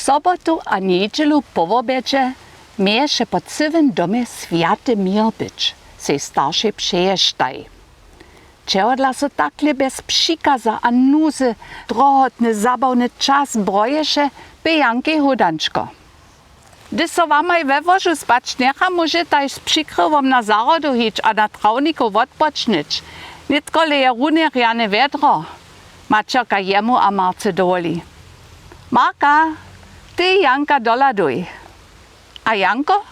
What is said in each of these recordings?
sobotu a niedzielu po obědźe měše po całym domie swiaty mir być, se starszy przejeżdżaj. Čehodla so takle bez přikaza a nuzy drohotny zabawny czas broješe by Janki Hudančko. Gdy so wamaj we wożu spać necha, może taj z przykrywom na zarodu hić a na trawniku odpocznić. Nitkole je runie rjane vedro. Mačerka jemu a Marce dovoli. Marka, ty Janka doladuj. A Janko,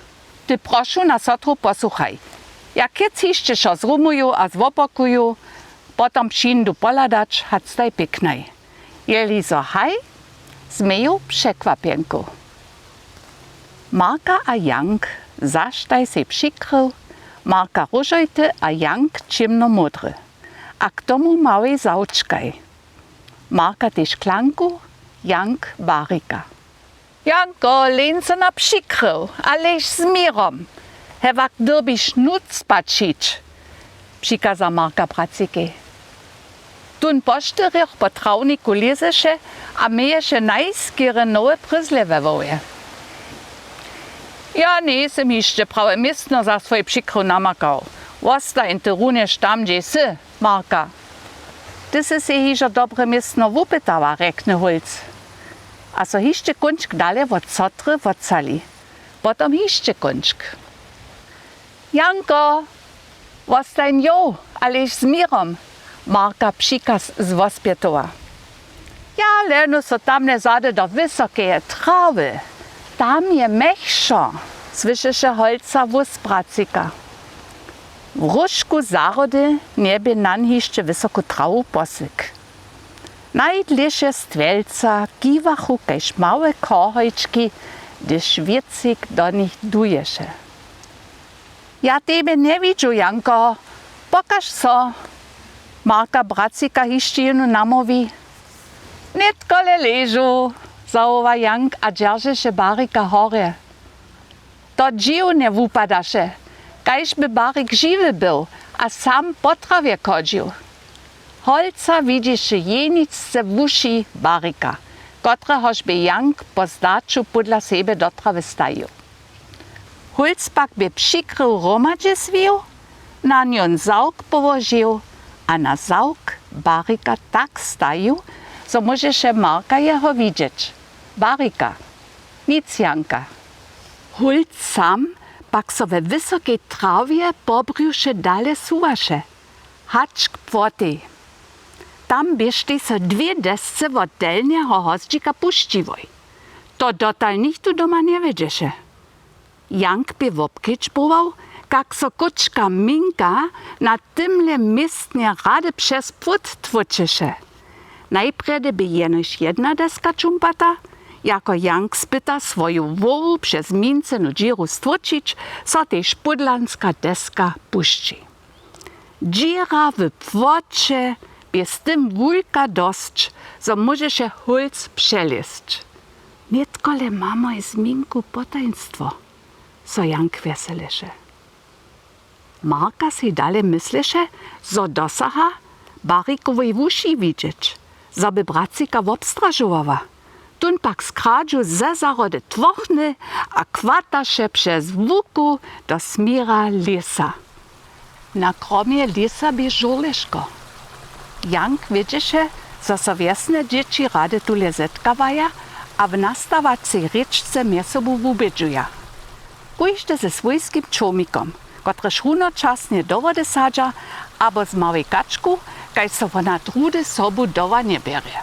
ty prošu na sotru posłuchaj. Jak kiec hišće šo zrumuju a zwopokuju, potom přindu poladać, hac staj pěknej. Jeli so haj, zmeju překvapienku. Marka a Jank zaštaj se přikrył, Marka różojty a Jank ciemno modry. A k tomu małej zaučkaj. Marka ty szklanku, Jank barika. Janko, lehn se na přikrył, alež s mírom. Hewak derbiš nut spačić, přikaza Marka bracike. Tun poštyrych po trawniku lezeše a meješe najskere nowe pryzle we woje. Ja nisem hišće prawe mistno za svoj přikrył namakał. Ostaj ty runeš tam, gdzie sy, Marka. Ty si se hižo dobre mistno wupytała, rekne Hulc. A so hišće kunčk dale wot sotry wotsali. Potom hišće kunčk. Janko, ostaj jo, alež s mirom, Marka přikaz z wospětova. Ja lenu so tam ne zade do wysokeje trawy. Tam je mechšo, słyšeše Holca wus bracika. W różku zarody niebie nan hišće wysoku trawu posyk. Najdliše stwelca kiwachu kajž małe korhojčki, gdyż wiecik do nich duješe. Ja tebe nie widzu, Janko. Pokaż so. Marka bracika hišće jenu namowi. Nitkole ležu, zawoła Jank a dzierżeše barika hore. To dziw nie wupadaše, kajž by barik žiwy był, a sam po trawie chodził. Holca widziše jenicce w uši barika, kotrehož by Jank po zdaczu podla sebe do trawy stajił. Hulc pak by přikrył romadže svił, na nion zauk położył, a na zauk barika tak stajił, so możeše Marka jeho widzieć. Barika, nic Janka. Hulc sam pak so we wysokiej trawie pobriuše dale suwaše, hač k płotej. Tam biežte so dwie desce wot delnjeho hosćika pušćivoj. To dotal nichtu doma nie wiedzieše. Jank by wopkičbował, kak so kučka Minka na tymle mistnie rady przez płot twoczyše. Najpredy by jenož jedna deska čumpata, jako Jank spyta swoją wołu przez mincenu džiru stwočić, so tež pudlanska deska pušći. Džira w płocie bez tym wulka dosć, so możeše Hulc przelizć. Nitkole mamo z Minku potaństwo, so Jank weseleše. Marka si dale mysleše, so dosaha barikowej wuši widzieć, so by bracika wobstrażowawa. Tun pak skradžu ze zarody twochny, a kwataše przez wuku do smira lesa. Na kromie lesa by żurleško. Jank wiedzieše, so so wiesne dzieci rady tule zetkawaja, a w nastawacej ryczce miesobu wubědžuja. Kujšte ze swojskim čomikom, kotrež runočasnie do wody sadža, abo z małej kačku, kaj so wona trudy sobu dowa nie bere.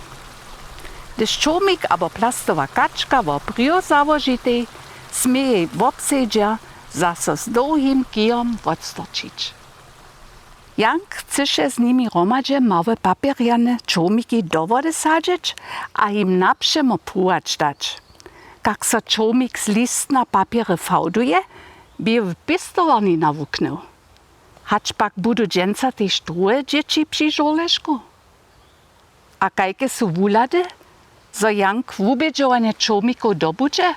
Gdyż čomik abo plastowa kačka woprijo załožitej, smie jej wobsedža, zaso z długim kijom odstorčić. Jank chceše z nimi romadže małe papierjane čomiki do wody sadžić, a im napřemo pruwać dać. Kak so čomik z listna papiery fałduje, by w pistowarni nawuknął. Hacz pak budu dżęca tež druhe dzieci przy żurlešku. A kajke su wulady, so Jank wubědžovanie čomikov dobudže?